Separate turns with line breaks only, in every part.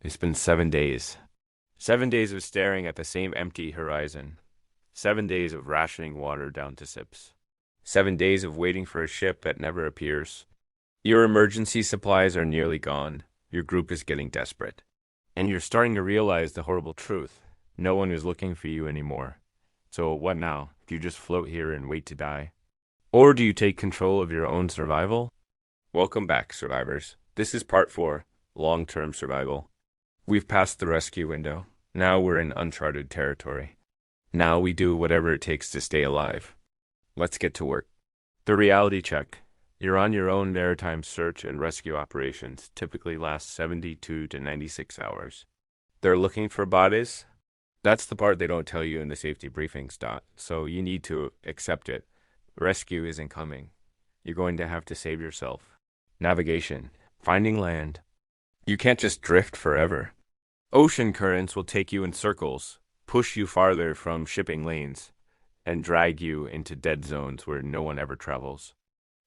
It's been 7 days. 7 days of staring at the same empty horizon. 7 days of rationing water down to sips. 7 days of waiting for a ship that never appears. Your emergency supplies are nearly gone. Your group is getting desperate. And you're starting to realize the horrible truth. No one is looking for you anymore. So what now? Do you just float here and wait to die? Or do you take control of your own survival? Welcome back, survivors. This is part 4, long-term survival. We've passed the rescue window. Now we're in uncharted territory. Now we do whatever it takes to stay alive. Let's get to work. The reality check. You're on your own. Maritime search and rescue operations typically last 72 to 96 hours. They're looking for bodies. That's the part they don't tell you in the safety briefings, so you need to accept it. Rescue isn't coming. You're going to have to save yourself. Navigation. Finding land. You can't just drift forever. Ocean currents will take you in circles, push you farther from shipping lanes, and drag you into dead zones where no one ever travels.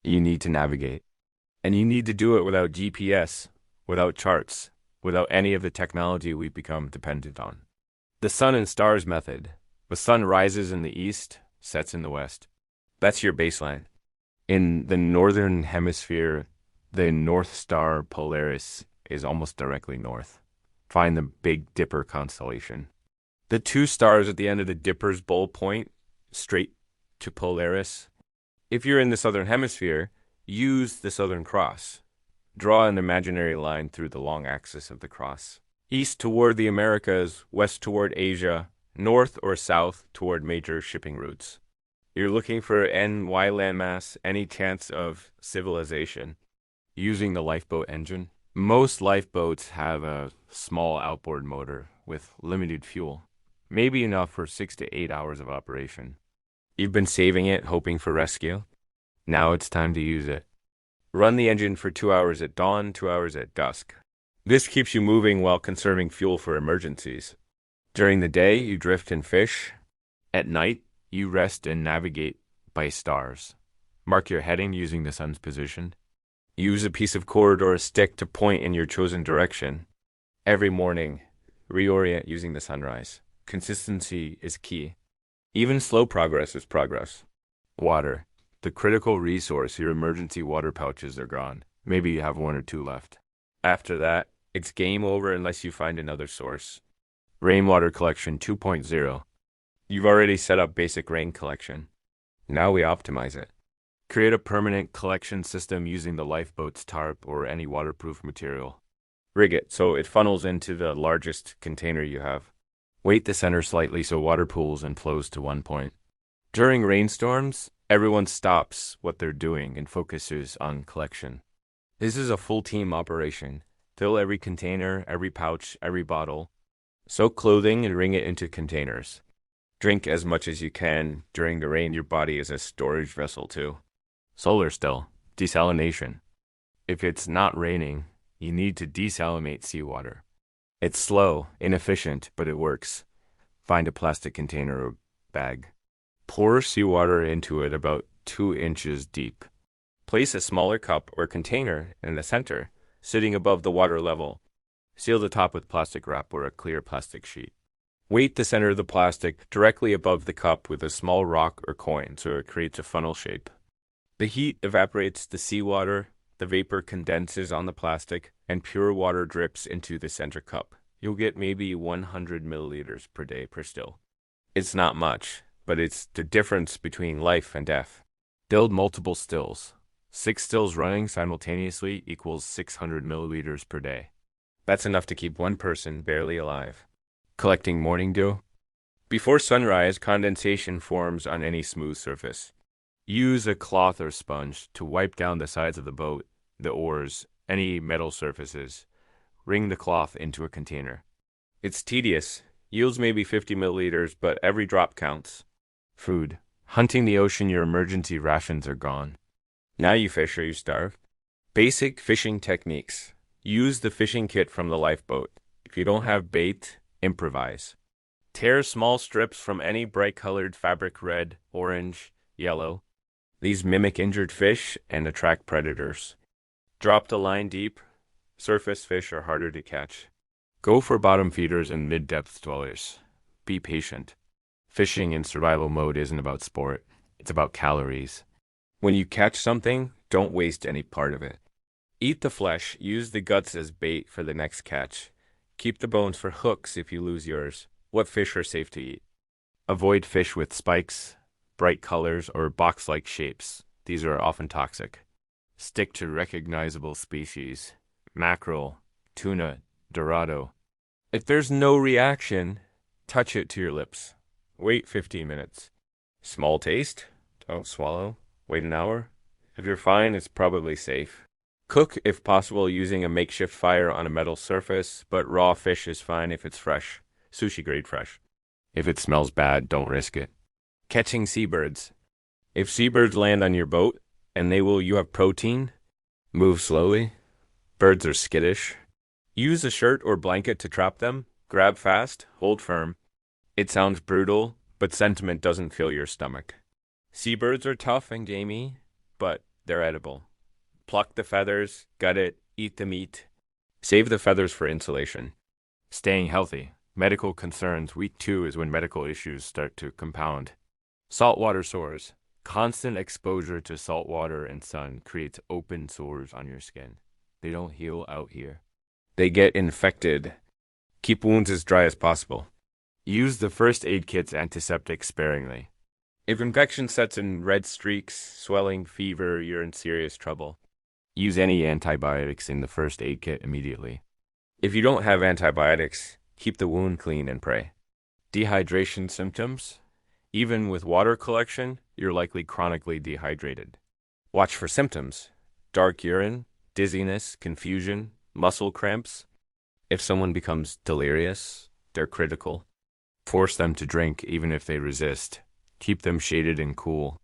You need to navigate. And you need to do it without GPS, without charts, without any of the technology we've become dependent on. The sun and stars method. The sun rises in the east, sets in the west. That's your baseline. In the northern hemisphere, the North Star Polaris is almost directly north. Find the Big Dipper constellation. The 2 stars at the end of the Dipper's bowl point straight to Polaris. If you're in the southern hemisphere, use the Southern Cross. Draw an imaginary line through the long axis of the cross. East toward the Americas, west toward Asia, north or south toward major shipping routes. You're looking for NY landmass, any chance of civilization. Using the lifeboat engine. Most lifeboats have a small outboard motor with limited fuel, maybe enough for 6 to 8 hours of operation. You've been saving it, hoping for rescue. Now it's time to use it. Run the engine for 2 hours at dawn, 2 hours at dusk. This keeps you moving while conserving fuel for emergencies. During the day, you drift and fish. At night, you rest and navigate by stars. Mark your heading using the sun's position. Use a piece of cord or a stick to point in your chosen direction. Every morning, reorient using the sunrise. Consistency is key. Even slow progress is progress. Water. The critical resource. Your emergency water pouches are gone. Maybe you have 1 or 2 left. After that, it's game over unless you find another source. Rainwater collection 2.0. You've already set up basic rain collection. Now we optimize it. Create a permanent collection system using the lifeboat's tarp or any waterproof material. Rig it so it funnels into the largest container you have. Weight the center slightly so water pools and flows to one point. During rainstorms, everyone stops what they're doing and focuses on collection. This is a full team operation. Fill every container, every pouch, every bottle. Soak clothing and wring it into containers. Drink as much as you can. During the rain, your body is a storage vessel too. Solar still. Desalination. If it's not raining, you need to desalinate seawater. It's slow, inefficient, but it works. Find a plastic container or bag. Pour seawater into it about 2 inches deep. Place a smaller cup or container in the center, sitting above the water level. Seal the top with plastic wrap or a clear plastic sheet. Weight the center of the plastic directly above the cup with a small rock or coin so it creates a funnel shape. The heat evaporates the seawater, the vapor condenses on the plastic, and pure water drips into the center cup. You'll get maybe 100 milliliters per day per still. It's not much, but it's the difference between life and death. Build multiple stills. 6 stills running simultaneously equals 600 milliliters per day. That's enough to keep 1 person barely alive. Collecting morning dew. Before sunrise, condensation forms on any smooth surface. Use a cloth or sponge to wipe down the sides of the boat, the oars, any metal surfaces. Wring the cloth into a container. It's tedious. Yields maybe 50 milliliters, but every drop counts. Food. Hunting the ocean, your emergency rations are gone. Now you fish or you starve. Basic fishing techniques. Use the fishing kit from the lifeboat. If you don't have bait, improvise. Tear small strips from any bright-colored fabric, red, orange, yellow. These mimic injured fish and attract predators. Drop the line deep. Surface fish are harder to catch. Go for bottom feeders and mid-depth dwellers. Be patient. Fishing in survival mode isn't about sport, it's about calories. When you catch something, don't waste any part of it. Eat the flesh, use the guts as bait for the next catch. Keep the bones for hooks if you lose yours. What fish are safe to eat? Avoid fish with spikes, bright colors, or box-like shapes. These are often toxic. Stick to recognizable species. Mackerel, tuna, dorado. If there's no reaction, touch it to your lips. Wait 15 minutes. Small taste? Don't swallow. Wait an hour. If you're fine, it's probably safe. Cook, if possible, using a makeshift fire on a metal surface, but raw fish is fine if it's fresh. Sushi grade fresh. If it smells bad, don't risk it. Catching seabirds. If seabirds land on your boat, and you have protein, move slowly. Birds are skittish. Use a shirt or blanket to trap them. Grab fast, hold firm. It sounds brutal, but sentiment doesn't fill your stomach. Seabirds are tough and gamey, but they're edible. Pluck the feathers, gut it, eat the meat. Save the feathers for insulation. Staying healthy. Medical concerns. Week 2 is when medical issues start to compound. Saltwater sores. Constant exposure to salt water and sun creates open sores on your skin. They don't heal out here. They get infected. Keep wounds as dry as possible. Use the first aid kit's antiseptic sparingly. If infection sets in red streaks, swelling, fever, you're in serious trouble. Use any antibiotics in the first aid kit immediately. If you don't have antibiotics, keep the wound clean and pray. Dehydration symptoms. Even with water collection, you're likely chronically dehydrated. Watch for symptoms. Dark urine, dizziness, confusion, muscle cramps. If someone becomes delirious, they're critical. Force them to drink even if they resist. Keep them shaded and cool.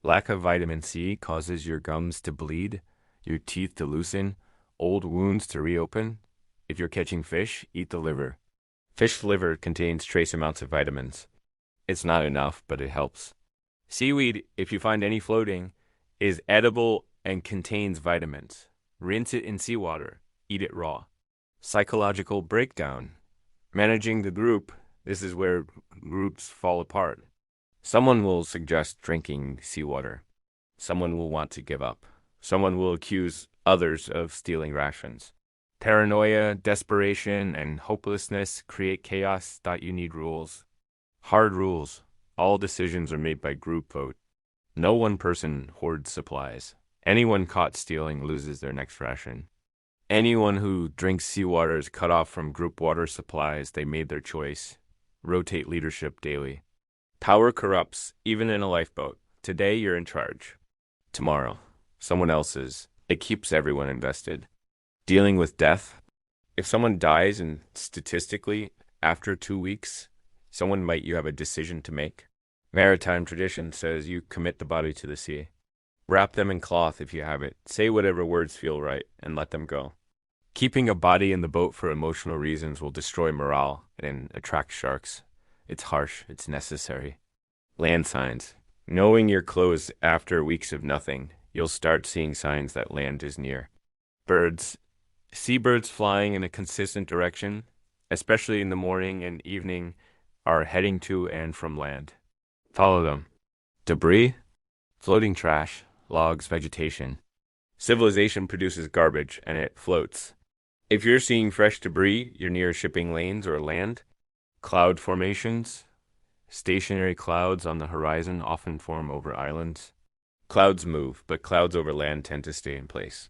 Lack of vitamin C causes your gums to bleed, your teeth to loosen, old wounds to reopen. If you're catching fish, eat the liver. Fish liver contains trace amounts of vitamins. It's not enough, but it helps. Seaweed, if you find any floating, is edible and contains vitamins. Rinse it in seawater. Eat it raw. Psychological breakdown. Managing the group. This is where groups fall apart. Someone will suggest drinking seawater. Someone will want to give up. Someone will accuse others of stealing rations. Paranoia, desperation, and hopelessness create chaos. You need rules. Hard rules. All decisions are made by group vote. No one person hoards supplies. Anyone caught stealing loses their next ration. Anyone who drinks seawater is cut off from group water supplies. They made their choice. Rotate leadership daily. Power corrupts, even in a lifeboat. Today, you're in charge. Tomorrow, someone else is. It keeps everyone invested. Dealing with death. If someone dies, and statistically, after 2 weeks, you have a decision to make. Maritime tradition says you commit the body to the sea. Wrap them in cloth if you have it. Say whatever words feel right, and let them go. Keeping a body in the boat for emotional reasons will destroy morale and attract sharks. It's harsh. It's necessary. Land signs. Knowing you're closed after weeks of nothing, you'll start seeing signs that land is near. Birds. Seabirds flying in a consistent direction, especially in the morning and evening, are heading to and from land. Follow them. Debris. Floating trash, logs, vegetation. Civilization produces garbage and it floats. If you're seeing fresh debris, you're near shipping lanes or land. Cloud formations. Stationary clouds on the horizon often form over islands. Clouds move, but clouds over land tend to stay in place.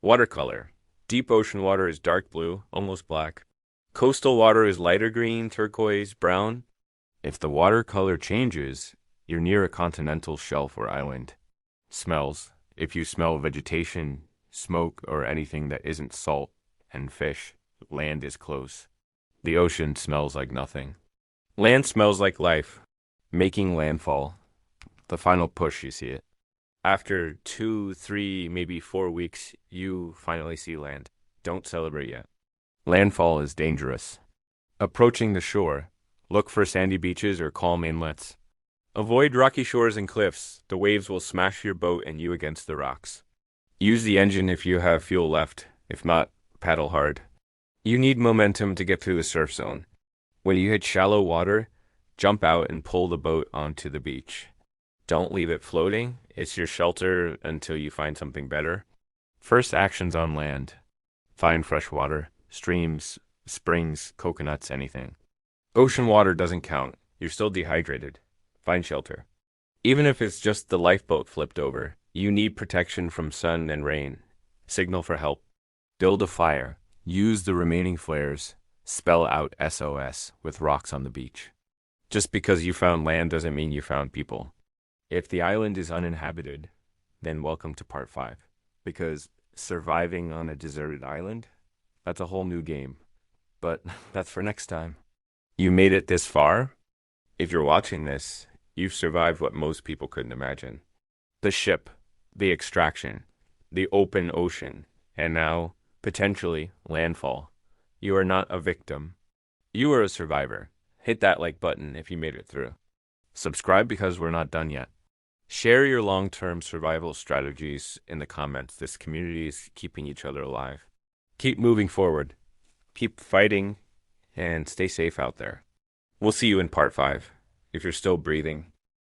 Watercolor. Deep ocean water is dark blue, almost black. Coastal water is lighter green, turquoise, brown. If the watercolor changes, you're near a continental shelf or island. Smells. If you smell vegetation, smoke, or anything that isn't salt and fish, land is close. The ocean smells like nothing. Land smells like life. Making landfall. The final push, you see it. After 2, 3, maybe 4 weeks, you finally see land. Don't celebrate yet. Landfall is dangerous. Approaching the shore. Look for sandy beaches or calm inlets. Avoid rocky shores and cliffs. The waves will smash your boat and you against the rocks. Use the engine if you have fuel left. If not, paddle hard. You need momentum to get through the surf zone. When you hit shallow water, jump out and pull the boat onto the beach. Don't leave it floating. It's your shelter until you find something better. First actions on land. Find fresh water, streams, springs, coconuts, anything. Ocean water doesn't count. You're still dehydrated. Find shelter. Even if it's just the lifeboat flipped over, you need protection from sun and rain. Signal for help. Build a fire. Use the remaining flares. Spell out SOS with rocks on the beach. Just because you found land doesn't mean you found people. If the island is uninhabited, then welcome to part 5. Because surviving on a deserted island, that's a whole new game. But that's for next time. You made it this far? If you're watching this, you've survived what most people couldn't imagine. The ship, the extraction, the open ocean, and now, potentially, landfall. You are not a victim. You are a survivor. Hit that like button if you made it through. Subscribe because we're not done yet. Share your long-term survival strategies in the comments. This community is keeping each other alive. Keep moving forward. Keep fighting and stay safe out there. We'll see you in part 5. If you're still breathing,